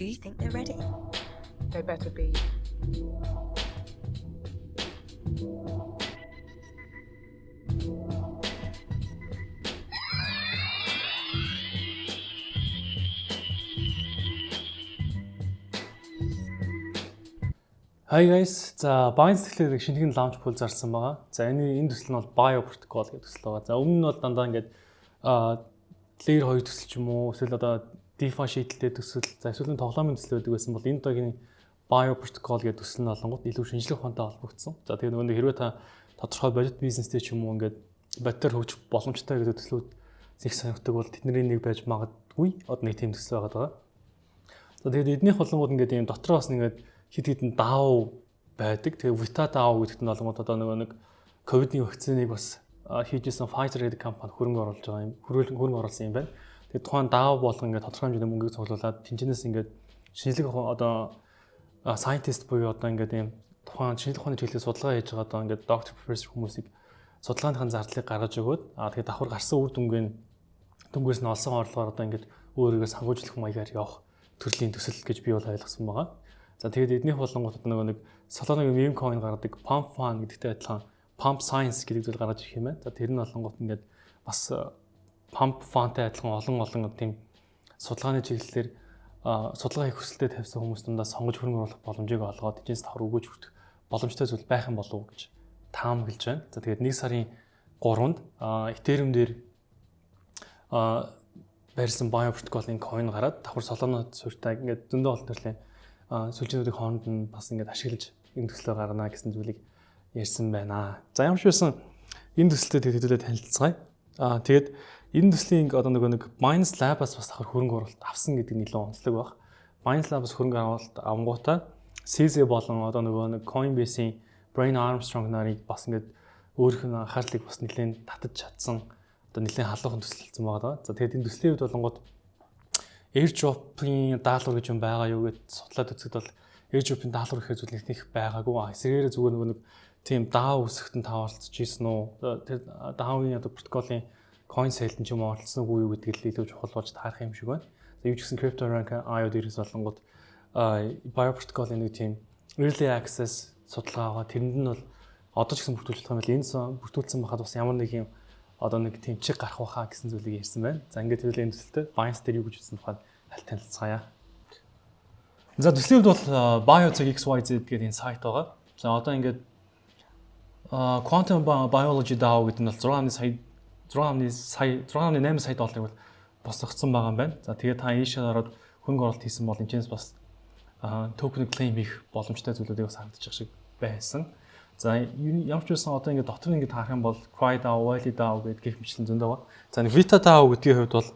Do you think they're ready? They better be. Hi guys. За Binance Technology шинэхэн launch pool зарсан байгаа. За энэ төсөл нь бол Bio Protocol гэдэг төсөл байгаа. За өмнө нь бол дандаа ингээд Layer 2 төсөл ч юм уу эсвэл одоо DeFi шийдэлтэй төсөл, за эсвэл тоглоомын төсөл байдаг байсан бол энэ удаагийн Bio Protocol гэдэг төсөл нь болонгууд илүү шинжлэх ухаантай холбогдсон. За тэгээд нөгөө хэрвээ та тодорхой бодит бизнестэй ч юм уу ингээд бодитоор хөгжих боломжтой гэдэг төслүүд их сонирхдаг бол тэдний нэг байж магадгүй. Одоо нэг тийм төсөл байгаа. За тэгээд эднийх болонгууд ингээд ийм дотроос ингээд хит хитэн DAO байдаг. Тэгээ Vita DAO гэдэгт нь болгоод одоо нэг ковидын вакциныг бас хийжсэн Pfizer гэдэг компани хөрөнгө оруулж байгаа юм. Хөрөнгө оруулсан юм байна. Тэгээ тухайн DAO болгон ингээд тодорхой хэмжээний мөнгөийг цуглуулад тэнцэнээс ингээд шинжлэх одоо scientist буюу одоо ингээд ийм тухайн шинжлэх ухааны чиглэлээр судалгаа хийж байгаа одоо ингээд doctor professor хүмүүсийг судалгааныхын зардлыг гаргаж өгөөд тэгээ давхар гарсан үр дүнгээс нь олсон орлогоор одоо ингээд өөрийгөө санхүүжлэх маягаар явах төрлийн төсөл гэж би бол ойлгосон байгаа. За тэгээд эднийх болонгот нэг Solana-гийн meme coin гаргадаг Pump Fund гэдэгтэй адилхан Pump Science гэдэг зүйл гаргаж ирэх юм байна. За тэр нь болонгот ингээд бас Pump Fund-тай адилхан олон тийм судалгааны чиглэлээр судалгаа хийх хүсэлтэй тавьсан хүмүүс дундаа сонгож хөрөнгө оруулах боломжийг олгоод эцэс давхар өгөөж хүртэх боломжтой зүйл байх юм болов уу гэж таамаглаж байна. За тэгээд 1 сарын 3-нд Ethereum дээр барьсан Bio Protocol-ын coin гараад давхар Solana суурьтай ингээд зөндөө олон төрлийн сүлжээнүүдийн хооронд нь бас ингээд ашиглаж энэ төслөө гаргана гэсэн зүйлийг ярьсан байна. За ямар ч байсан энэ төсөлтэй хэдүүлээ танилцгаая. Тэгээд энэ төслийн одоо нэг Binance Labs бас давхар хөрөнгө оруулалт авсан гэдэг нь илүү онцлог баг. Binance Labs хөрөнгө оруулалт авангуудаа CZ болон одоо нэг Coinbase-ийн Brian Armstrong нарыг бас ингээд өөрийнх нь анхаарлыг бас нэлээд татаж чадсан одоо нэлээд халуухан төсөлсөн байгаа. За тэгээд энэ төслийн үед болонгууд airdrop-ийн даалгавар гэж юм байгаа юу гэд судлаад үзэхэд бол airdrop-ийн даалгавар гэхээ зүйл нэг байгаагүй. Эсвэргээр зүгээр нэг тийм DAO үсгэтэн тааварлаж ийсэн үү? Тэр DAO-ийн одоо протоколын coin sale-д ч юм уу оролцсон уу гэдэг л илүү чухал болж таарах юм шиг байна. За юу ч гэсэн CryptoRank.io дээрээс болонгууд Bio Protocol-ийн нэг тийм early access судалгаа байгаа. Тэрэнд нь бол одоо ч гэсэн бүртгүүлж байгаа юм байна. Энэ бүртгүүлсэн байхад бас ямар нэг юм одоо нэг тийм чиг гарах байхаа гэсэн зүйлийг ярьсан байна. За ингээд тэрүүл энэ төсөлтөд Binance дээр юу гэж үзсэн тухайд аль танилцгаая. За төслийн хувьд бол Bio.xyz гэдэг энэ сайт байгаа. За одоо ингээд Quantum Biology DAO гэдэг нь бол 6.8 сая долларыг бол босгоцсон байгаа юм байна. За тэгээд та ийшээ ороод хөрөнгө оруулалт хийсэн бол энэчнээс бас токен claim хийх боломжтой зүйлүүдийг бас хангаж байгаа шиг байсан. За ямар ч байсан одоо ингээд дотор нь ингээд харах юм бол CryDAO, WhaleDAO гэдэг гэх мэтлэн зөндөө байгаа. За нэг Vita DAO гэдгийн хувьд бол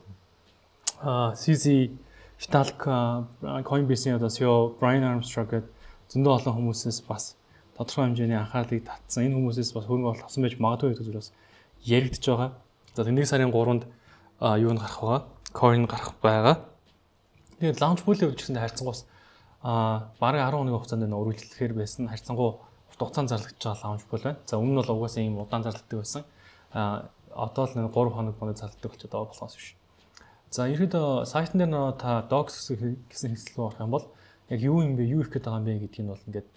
CZ Vitalik Coinbase-ийн одоо CEO Brian Armstrong гэдэг зөндөө олон хүмүүсээс бас тодорхой хэмжээний анхаарлыг татсан. Энэ хүмүүсээс бас хөрөнгө оруулалт авсан байж магадгүй гэдэг зүйлс яригдж байгаа. За 1 сарын 3-нд юу нь гарах байгаа? Coin гарах байгаа. Тэгээд launch pool-ийг үзчихсэн харьцангуйс бараг 10 хоногийн хугацаанд энэ үргэлжлэхээр байсан. Харьцангуй хугацаанд зарлагдж байгаа launch pool байна. За өмнө нь бол угаасаа ийм удаан зарлагддаг байсан. Одоо л 3 хоног зарлагддаг болчиход байгаа болохоос биш. За ерөөдөө сайтн дээр нөө та docs гэсэн хэсэг рүү орох юм бол яг юу юм бэ, юу их гээд байгаа юм бэ гэдгийг нь бол ингээд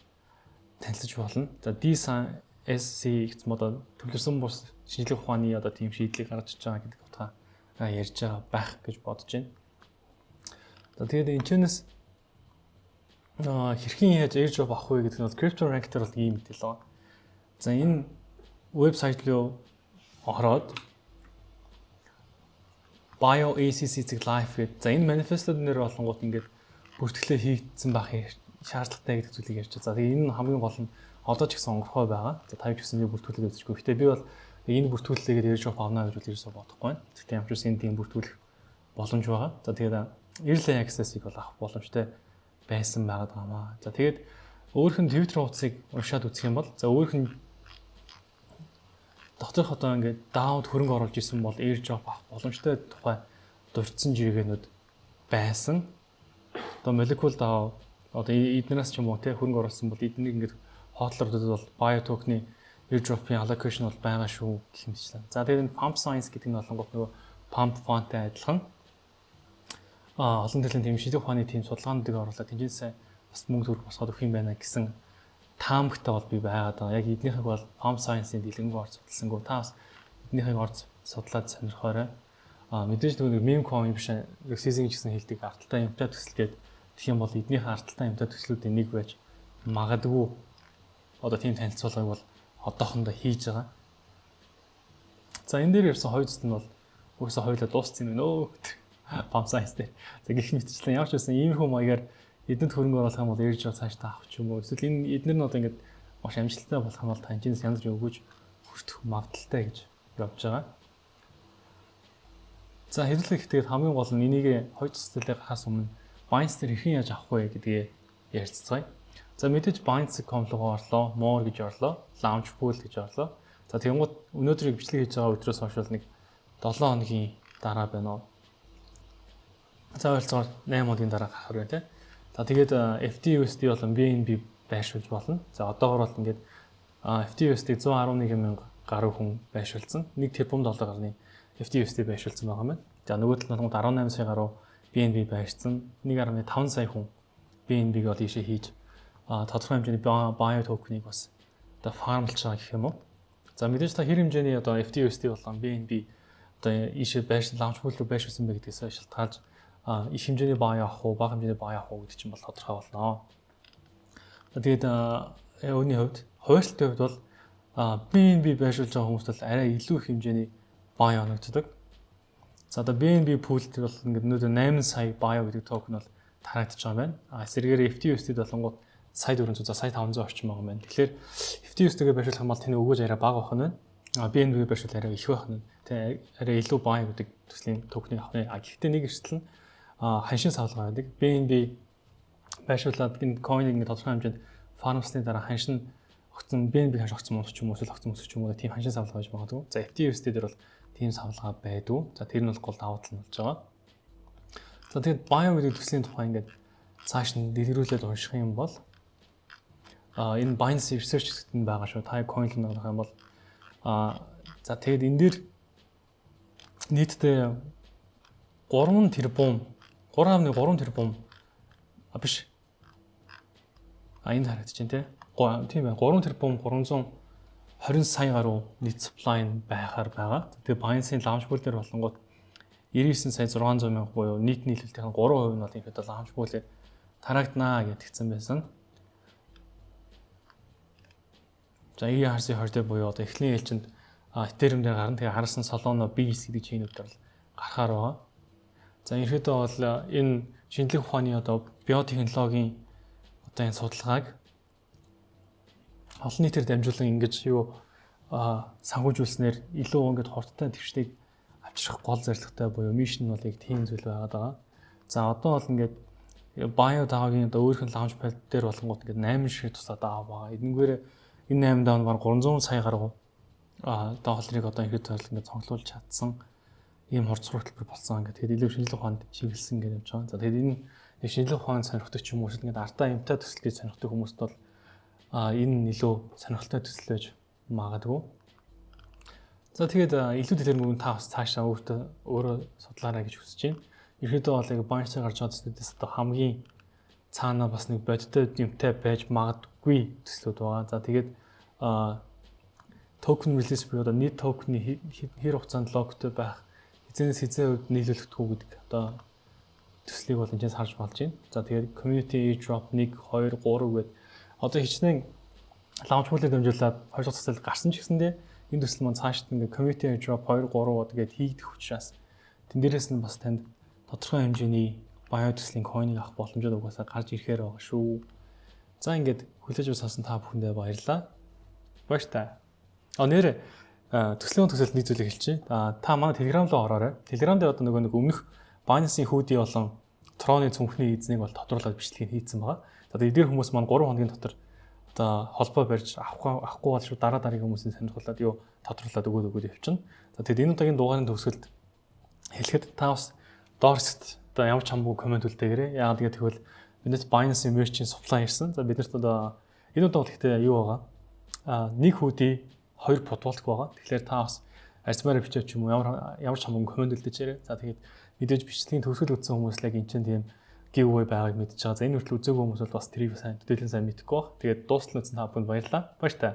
танилцж болно. За DSC гэсэн одоо төвлөрсөн бус шинжлэх ухааны одоо тийм шийдлийг гаргаж ирж байгаа гэдэг утгаа ярьж байгаа байх гэж бодож байна. За тэгээд энэчнээс хэрхэн яаж airdrop авах вэ гэдэг нь бол CryptoRank дээр бол ийм мэдээлэл байна. За энэ вебсайт руу ороод BioACC Live гэдэг. За энэ манифестод нэр болонгууд ингээд бүртгэлээ хийгдсэн байх шаардлагатай гэдэг зүйлийг ярьж байгаа. За тэгээ энэ хамгийн гол нь одоо ч гэсэн онгорхой байгаа. За та юу ч гэсэн нэг бүртгэлээ үзчихгүй. Гэтэ би бол энэ бүртгүүлээгээр airdrop авнаа гэж ерөөсөө бодохгүй байна. Гэхдээ ямар ч үсэн энэ тийм бүртгүүлэх боломж байгаа. За тэгээд early access-ийг бол авах боломжтой байсан байгаад байгаа. За тэгээд өөрийнх нь Twitter хуудсыг уншаад үзэх юм бол за өөрийнх нь доторх одоо ингээд DAO-д хөрөнгө оруулж исэн бол airdrop авах боломжтой тухай дурдсан жиргэнүүд байсан. Одоо Molecule DAO одоо эднээс ч юм уу те хөрөнгө оруулсан бол эднийг ингээд хотлордод бол Bio token-ы airdrop-ийн allocation бол байгаа шүү гэх мэтчлэн. За тэгээд энэ Pump Science гэдэг нь болонгот нөгөө Pump Fund-тай адилхан олон төрлийн тийм шийдвэр ухааны тийм судалгаануудыг оруулаад тэнцээсээ бас мөнгө төгрөг босгоод өгөх юм байна гэсэн таамагтай бол би байгаад байгаа. Яг эднийхийг бол home science-ийн дэлгэнгүй орж судалсангүй. Та бас эднийхийг орж судлаад сонирхоорой. Мэдээж нэг meme coin биш season гэсэн хэлдэг арталтай юмтай төсөл гээд тэгэх юм бол эднийхээ арталтай юмтай төслүүдийн нэг байж магадгүй одоо тийм танилцуулгыг бол одоохондоо хийж байгаа. За энэ дээр ярьсан хоёр зүйл нь бол өөрөөсөө хоёулаа дууссан юм нөө. Home science дээр. За гэх мэтчлэн ямар ч байсан иймэрхүү маягаар эдэнд хөрөнгө оруулах юм бол эрж цаашдаа авах ч юм уу. Эсвэл энэ эднэр нь одоо ингэж маш амжилттай болох юм бол таньжинс янз бүр өгөж хүртэх магадaltaй гэж явж байгаа. За хэвлэх тэгээд хамгийн гол нь энийг хоёр төсөлтэй гарахаас өмнө Binance дээр хэрхэн яаж авах вэ гэдгийг ярилцгаая. За мэдээж Binance.com руу орлоо, More гэж орлоо, Launchpool гэж орлоо. За тэгмгууд өнөөдрийг бичлэг хийж байгаа өдрөөс хойш бол нэг 7 хоногийн дараа байна уу. За ойлцоор 8 хоногийн дараа гарах вэ те. За тэгээд FTUSD болон BNB байршуулж болно. За одоогоор бол ингээд FTUSD 111,000 гаруй хүн байршуулсан. 1 тэрбум доллар гарны FTUSD байршуулсан байгаа юм байна. За нөгөө талд 18 сая гаруй BNB байршсан. 1.5 сая хүн BNB-г бол ийшээ хийж тодорхой хэмжээний bio token-ыг бас одоо фармлж байгаа гэх юм уу. За мэдээж та хэр хэмжээний одоо FTUSD болон BNB одоо ийшээ байршил Launchpool руу байршуулсан бэ гэдгээс шалтгаалж их хэмжээний bio авах уу, бага хэмжээний bio авах уу гэдэг чинь бол тодорхой болно. Тэгээд өөрийн хувьд хуваарьталтай хувьд бол BNB байршуулж байгаа хүмүүст бол арай илүү их хэмжээний bio оногддог. За одоо BNB pool-д бол ингээд өнөөдөр 8 сая bio гэдэг токен бол тараагдж байгаа юм байна. Эсвэргээр FTUSD болонгууд сая 400 за сая 500 орчим байгаа юм байна. Тэгэхээр FTUSD-гээ байршуулах юм бол тэний өгөөж арай бага байх нь байна. BNB байршуул арай их байх нь. Тэ арай илүү bio гэдэг төслийн токеныг авах нь. Гэхдээ нэг эрсдэл нь ханшин савлгаа байдаг. BNB байршуулад энэ coin-ыг нэг тодорхой хэмжээнд фармсны дараа ханшин огцон BNB ханш огцон мөн ч юм уу эсвэл огцон өсөх ч юм уу тийм ханшин савлгаа байж магадгүй. За FTUSD дээр бол тийм савлгаа байдгүй. За тэр нь бол гол давуу тал нь болж байгаа. За тэгээд bio гэдэг төслийн тухай ингээд цааш нь дэлгэрүүлээд унших юм бол энэ Binance research гэсэн байгаа шүү. Та coin л нөх юм бол за тэгээд энэ дээр нийтдээ 3 тэрбум 3.3 тэрбум биш. Энд харагдаж байна тийм байна. 3 тэрбум 320 сая гаруй нийт supply нь байхаар байгаа. Тэгээ Binance-ийн Launchpool дээр болонгууд 99 сая 600 мянга буюу нийт нийлүүлэлтийн 3% нь бол ихэд Launchpool-ээр тараагдана гэдгийгсэн байсан. За ERC20 буюу одоо эхлэлийн ээлжинд Ethereum дээр гарна. Тэгээ хараасан Solana Bees гэдэг chain-үүдээр бол гарахаар байгаа. За ерөөдөө бол энэ шинжлэх ухааны одоо биотехнологийн одоо энэ судалгааг олон нийтээр дамжуулан ингэж юу санхүүжүүлснээр илүү ингэж хурдтай твшнийг авчрах гол зорилготой буюу мишн бол яг тийм зүйл байгаад байгаа. За одоо бол ингээд bio даагийн одоо өөрийнх нь launchpad дээр болонгууд ингээд 8 шиг тусаад байгаа. Эднгээр энэ 8 даав нь 300 сая гаруй долларыг одоо ихэд ингээд цонхлуулж чадсан ийм хурцруу хөтөлбөр болсон. Тэгээд илүү шинжлэх ухаанд чиглэсэн гэж явж байгаа. За тэгээд энэ шинжлэх ухаанд сонирхдаг ч юм уу ингээд артаа юмтай төсөл гэж сонирхдаг хүмүүст бол энэ илүү сонирхолтой төсөл байж магадгүй. За тэгээд илүү дэлгэрэнгүй та бас цаашаа өөрөө судлаарай гэж хүсэж байна. Ерөөдөө бол яг Binance-аар гарч байгаа төслүүдээс одоо хамгийн цаанаа бас нэг бодиттой юмтай байж магадгүй төслүүд байгаа. За тэгээд токен релиз буюу одоо нийт токены хэр хугацаанд логтой байх эзэнээс эзэн хувьд нийлүүлэгдэх үү гэдэг одоо төслийг бол энэс харж болж байна. За тэгээд community airdrop 1 2 3 гээд одоо хичнээн Launchpool-ээр дамжуулаад хоёр дахь төсөл гарсан ч гэсэндээ энэ төсөл маань цаашд ингээ community airdrop 2 3 гээд хийгдэх учраас тэн дээрээс нь бас танд тодорхой хэмжээний bio төслийн coin-ыг авах боломжууд угаасаа гарч ирэхээр байгаа шүү. За ингээд хүлээж авсан та бүхэндээ баярлалаа. Баяртай. Нэр төслийн төсөлд нийцүүлэг хэлчихье. Та манай Telegram руу ороорой. Telegram дээр одоо нэг өмнөх Binance-ийн хүүдий болон Tron-ы цүнхний эзнийг бол тодруулаад бичлэгийг хийцэн байгаа. За эдгээр хүмүүс маань 3 хоногийн дотор одоо холбоо барьж авахгүй бол шүү дараа дараагийн хүмүүсийн сонирхолтой юу тодруулаад өгөөд явчихна. За тэгээд энэ удаагийн дугаарын төгсгөлд хэлэхэд та бас доорсд одоо ямар ч хамаагүй комент үлдээгээрэй. Яагаад гэвэл биднээс Binance-ийн merchant supply ирсэн. За биднэрт одоо энэ удаа бол гэхдээ юу байгаа? Нэг хүүдий 2 потволт байгаа. Тэгэхээр та бас арьсмаар бичиж ч юм уу ямар ч хамаагүй комент үлдээчээрэй. За тэгээд мэдээж бичлэгийн төгсгөл үзсэн хүмүүс л яг энэ чинь тийм giveaway байгааг мэдчихэж байгаа. За энэ хүртэл үзээгүй хүмүүс бол бас тэрийг сайн мэдээлийн сайн мэдэхгүй баг. Тэгээд дуустал үзсэн та бүхэнд баярлалаа. Баяр та.